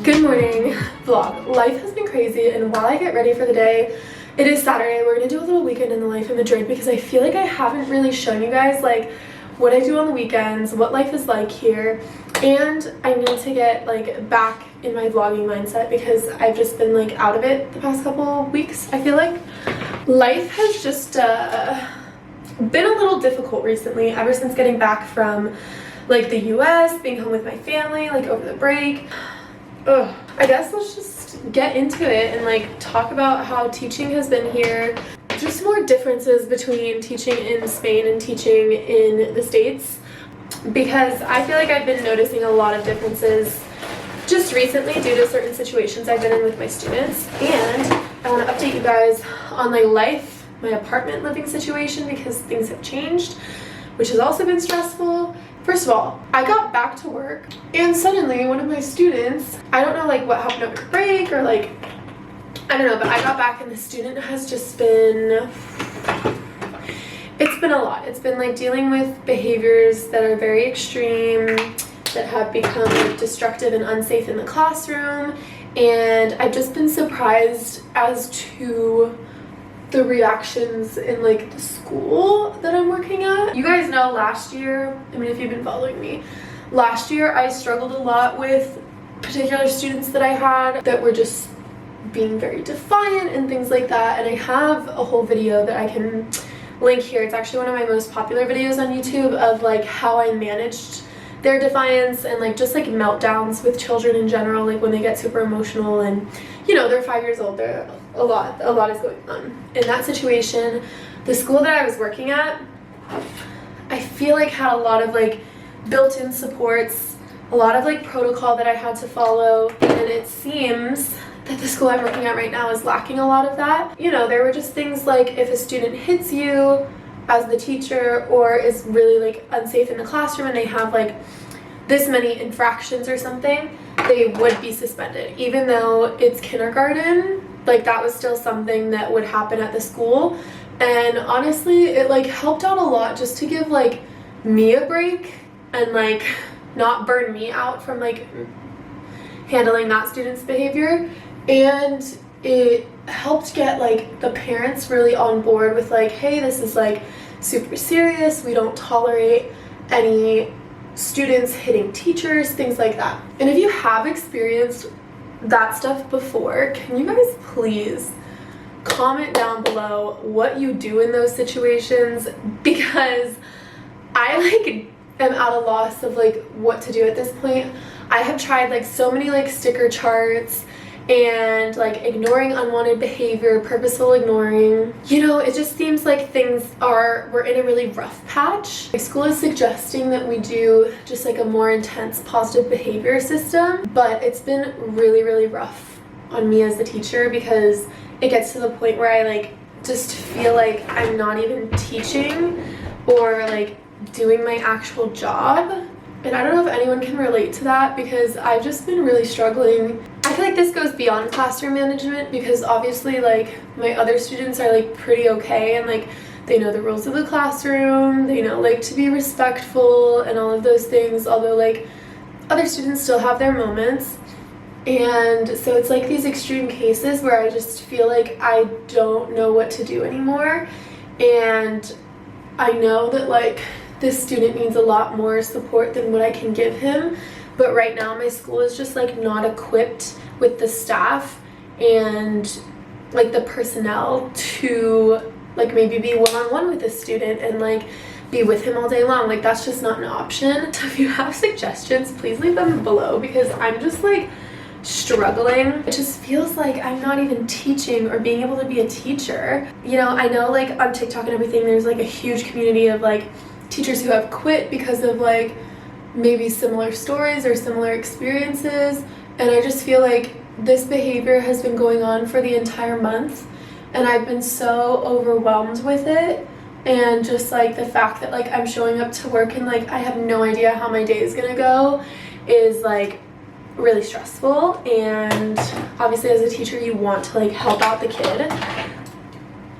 Good morning, vlog. Life has been crazy, and while I get ready for the day, it is Saturday. We're gonna do a little weekend in the life in Madrid because I feel like I haven't really shown you guys like what I do on the weekends, what life is like here, and I need to get like back in my vlogging mindset because I've just been like out of it the past couple weeks. I feel like life has just been a little difficult recently ever since getting back from like the US, being home with my family like over the break. I guess let's just get into it and like talk about how teaching has been here. Just more differences between teaching in Spain and teaching in the States, because I feel like I've been noticing a lot of differences just recently due to certain situations I've been in with my students. And I want to update you guys on my life, my apartment living situation, because things have changed, which has also been stressful. First of all, I got back to work and suddenly one of my students, I don't know like what happened over break or like, I don't know, but I got back and the student has just been, it's been a lot. It's been like dealing with behaviors that are very extreme, that have become like destructive and unsafe in the classroom. And I've just been surprised as to the reactions in like the school that I'm working at. You guys know last year, I mean if you've been following me, last year I struggled a lot with particular students that I had that were just being very defiant and things like that, and I have a whole video that I can link here. It's actually one of my most popular videos on YouTube of like how I managed their defiance and like just like meltdowns with children in general, like when they get super emotional and you know they're 5 years old. They're a lot is going on in that situation. The school that I was working at, I feel like had a lot of like built-in supports, a lot of like protocol that I had to follow, and it seems that the school I'm working at right now is lacking a lot of that. You know, there were just things like if a student hits you as the teacher or is really like unsafe in the classroom and they have like this many infractions or something, they would be suspended. Even though it's kindergarten, like that was still something that would happen at the school. And honestly, it like helped out a lot just to give like me a break and like not burn me out from like handling that student's behavior. And it helped get like the parents really on board with like, hey, this is like super serious. We don't tolerate any students hitting teachers, things like that. And if you have experienced that stuff before, can you guys please comment down below what you do in those situations, because I like am at a loss of like what to do at this point. I have tried like so many like sticker charts and like ignoring unwanted behavior, purposeful ignoring. You know, it just seems like we're in a really rough patch. My school is suggesting that we do just like a more intense positive behavior system, but it's been really, really rough on me as the teacher because it gets to the point where I like just feel like I'm not even teaching or like doing my actual job. And I don't know if anyone can relate to that because I've just been really struggling. I feel like this goes beyond classroom management because obviously like my other students are like pretty okay and like they know the rules of the classroom, they know like to be respectful and all of those things, although like other students still have their moments. And so it's like these extreme cases where I just feel like I don't know what to do anymore. And I know that like this student needs a lot more support than what I can give him, but right now my school is just like not equipped with the staff and like the personnel to like maybe be one-on-one with a student and like be with him all day long. Like that's just not an option. So if you have suggestions, please leave them below because I'm just like struggling. It just feels like I'm not even teaching or being able to be a teacher. You know, I know like on TikTok and everything there's like a huge community of like teachers who have quit because of like maybe similar stories or similar experiences, and I just feel like this behavior has been going on for the entire month and I've been so overwhelmed with it, and just like the fact that like I'm showing up to work and like I have no idea how my day is gonna go is like really stressful. And obviously as a teacher you want to like help out the kid,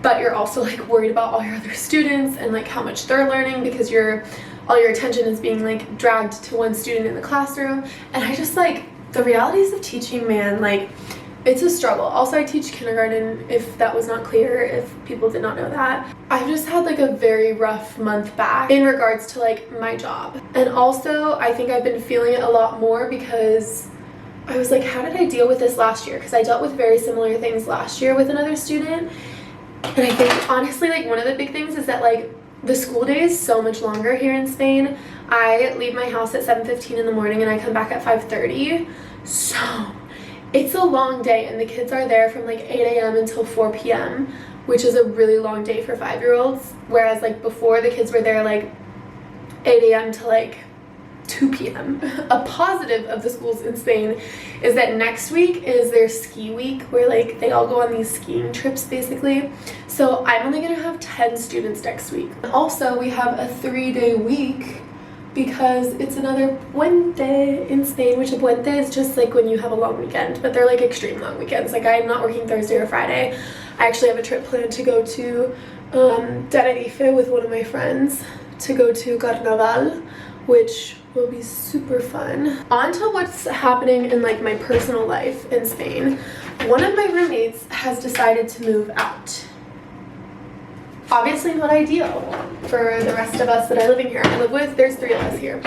but you're also like worried about all your other students and like how much they're learning because all your attention is being like dragged to one student in the classroom. And I just like the realities of teaching, man, like, it's a struggle. Also, I teach kindergarten, if that was not clear, if people did not know that. I've just had like a very rough month back in regards to like my job. And also, I think I've been feeling it a lot more because I was like, how did I deal with this last year? Because I dealt with very similar things last year with another student. And I think, honestly, like, one of the big things is that, like, the school day is so much longer here in Spain. I leave my house at 7:15 in the morning and I come back at 5:30. So it's a long day, and the kids are there from like 8 a.m. until 4 p.m., which is a really long day for 5-year-olds. Whereas like before, the kids were there like 8 a.m. to like 2 p.m. A positive of the schools in Spain is that next week is their ski week, where like they all go on these skiing trips basically. So I'm only gonna have 10 students next week. Also, we have a 3-day week because it's another puente in Spain, which a puente is just like when you have a long weekend, but they're like extreme long weekends. Like, I'm not working Thursday or Friday. I actually have a trip planned to go to Tenerife with one of my friends to go to Carnaval, which will be super fun. On to what's happening in like my personal life in Spain. One of my roommates has decided to move out. Obviously not ideal for the rest of us that are living here. I live with, there's 3 of us here.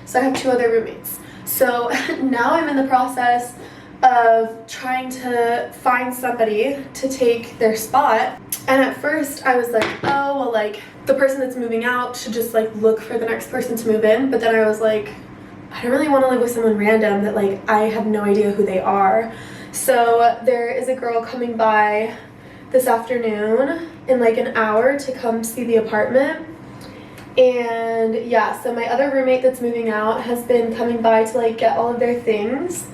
So I have 2 other roommates. So now I'm in the process of trying to find somebody to take their spot. And at first I was like, oh, well, like, the person that's moving out should just like look for the next person to move in. But then I was like, I don't really want to live with someone random that like I have no idea who they are. So there is a girl coming by this afternoon in like an hour to come see the apartment. And yeah, so my other roommate that's moving out has been coming by to like get all of their things,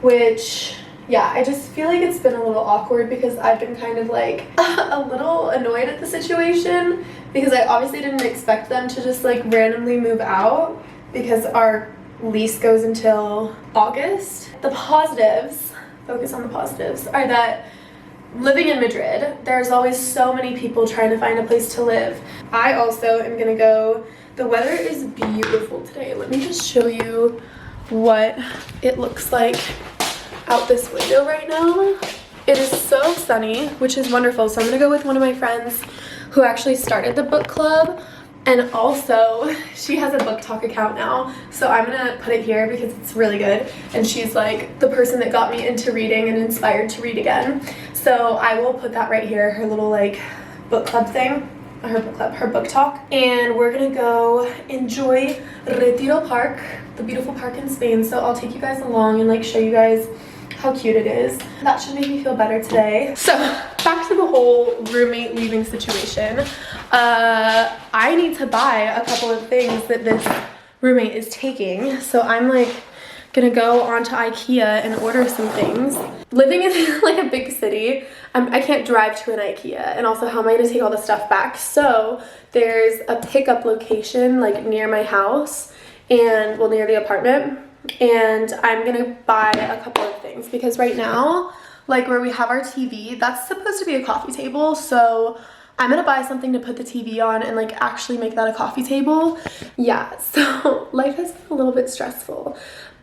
which, yeah, I just feel like it's been a little awkward because I've been kind of like a little annoyed at the situation because I obviously didn't expect them to just like randomly move out because our lease goes until August. The positives, focus on the positives, are that living in Madrid, there's always so many people trying to find a place to live. I also am gonna go, the weather is beautiful today. Let me just show you what it looks like out this window right now. It is so sunny, which is wonderful. So I'm gonna go with one of my friends who actually started the book club, and also she has a book talk account now, so I'm gonna put it here because it's really good, and she's like the person that got me into reading and inspired to read again. So I will put that right here, her little like book club thing, her book talk. And we're gonna go enjoy Retiro Park, the beautiful park in Spain. So I'll take you guys along and like show you guys how cute it is. That should make me feel better today. So back to the whole roommate leaving situation. I need to buy a couple of things that this roommate is taking. So I'm like gonna go onto IKEA and order some things. Living in like a big city, I can't drive to an IKEA, and also how am I gonna take all the stuff back? So there's a pickup location like near my house, and well, near the apartment, and I'm gonna buy a couple of things because right now, like where we have our TV, that's supposed to be a coffee table, so I'm gonna buy something to put the TV on and like actually make that a coffee table. Yeah, so life has been a little bit stressful,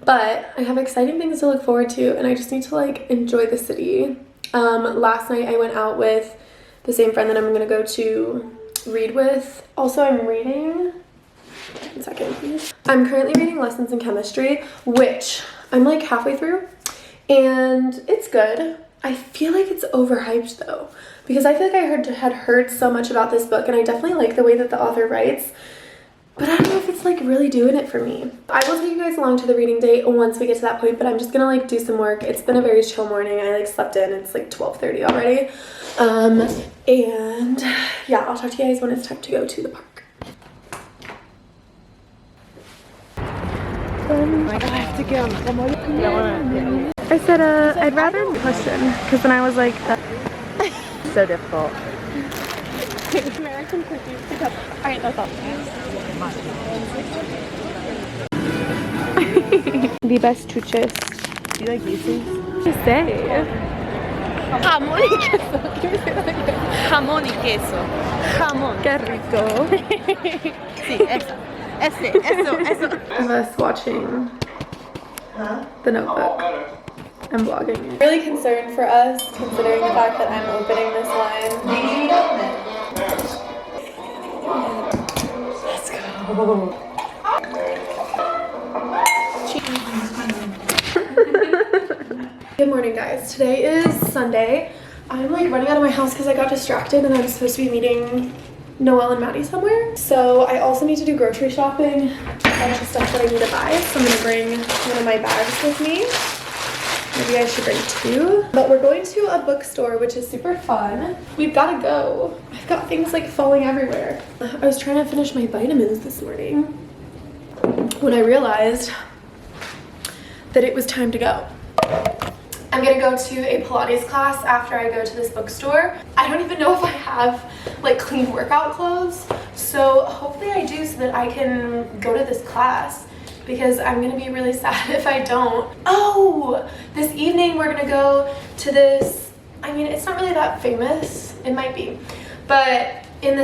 but I have exciting things to look forward to, and I just need to like enjoy the city. Last night I went out with the same friend that I'm gonna go to read with. Also, I'm reading, 1 second please. I'm currently reading Lessons in Chemistry, which I'm like halfway through, and it's good. I feel like it's overhyped though, because I feel like I had heard so much about this book, and I definitely like the way that the author writes, but I don't know if it's like really doing it for me. I will take you guys along to the reading date once we get to that point, but I'm just gonna like do some work. It's been a very chill morning. I like slept in. It's like 12:30 already. And yeah, I'll talk to you guys when it's time to go to the park. I have to get on. I said, I'd rather question, because then I was like, So difficult. American cookies. Alright, that's all. The best chuches. Do you like these things? What do you say? Jamón y queso. Jamón y queso. Jamón. Qué rico. Sí, eso. Eso. Of us watching The Notebook. I'm vlogging. Really concerned for us, considering the fact that I'm opening this line. Let's go. Good morning, guys. Today is Sunday. I'm like running out of my house because I got distracted and I'm supposed to be meeting Noelle and Maddie somewhere. So I also need to do grocery shopping, a bunch of stuff that I need to buy. So I'm gonna bring one of my bags with me. Maybe I should bring two. But we're going to a bookstore, which is super fun. We've gotta go. I've got things like falling everywhere. I was trying to finish my vitamins this morning when I realized that it was time to go. I'm gonna go to a Pilates class after I go to this bookstore. I don't even know if I have like clean workout clothes. So hopefully I do so that I can go to this class, because I'm gonna be really sad if I don't. Oh, this evening we're gonna go to this, I mean, it's not really that famous, it might be, but in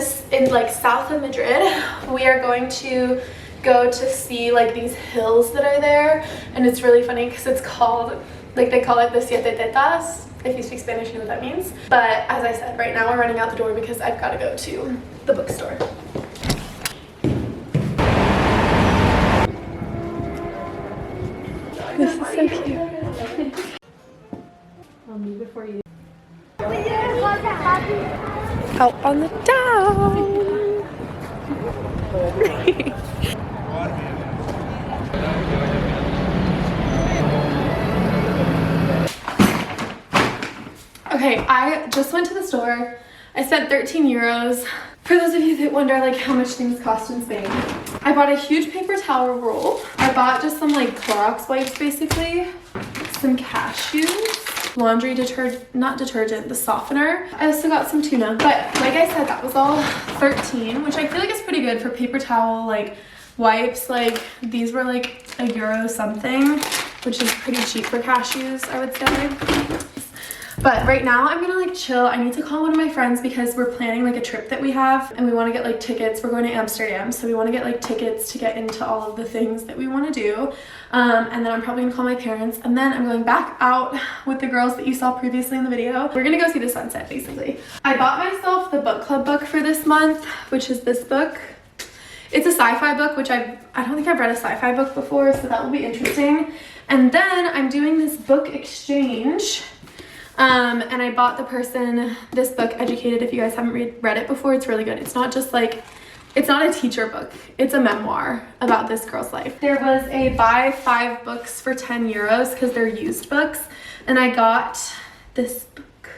like south of Madrid, we are going to go to see like these hills that are there, and it's really funny because it's called, like they call it the Siete Tetas. If you speak Spanish, you know what that means. But as I said, right now we're running out the door because I've got to go to the bookstore. This is so cute. I'll move before you. Out on the town. Okay, I just went to the store. I spent 13 euros. For those of you that wonder like how much things cost in Spain, I bought a huge paper towel roll. I bought just some like Clorox wipes basically, some cashews, laundry detergent, not detergent, the softener. I also got some tuna, but like I said, that was all 13, which I feel like is pretty good for paper towel like wipes. Like these were like €1 something, which is pretty cheap for cashews, I would say. But right now I'm gonna like chill. I need to call one of my friends because we're planning like a trip that we have and we want to get like tickets. We're going to Amsterdam, so we want to get like tickets to get into all of the things that we want to do. And then I'm probably gonna call my parents, and then I'm going back out with the girls that you saw previously in the video. We're gonna go see the sunset basically. I bought myself the book club book for this month, which is this book. It's a sci-fi book, which I don't think I've read a sci-fi book before, so that will be interesting. And then I'm doing this book exchange. And I bought the person this book, Educated. If you guys haven't read it before, it's really good. It's not just like, it's not a teacher book. It's a memoir about this girl's life. There was a buy 5 books for 10 euros because they're used books. And I got this book.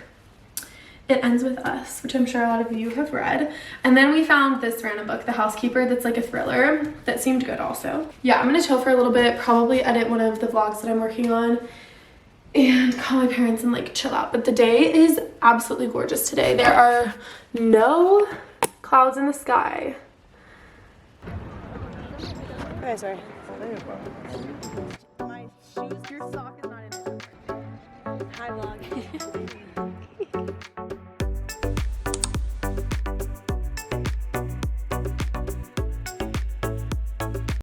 It Ends With Us, which I'm sure a lot of you have read. And then we found this random book, The Housekeeper, that's like a thriller that seemed good also. Yeah, I'm gonna chill for a little bit, probably edit one of the vlogs that I'm working on, and call my parents and like chill out. But the day is absolutely gorgeous today. There are no clouds in the sky. Okay, sorry. My shoes, your sock is not in it. Hi vlog.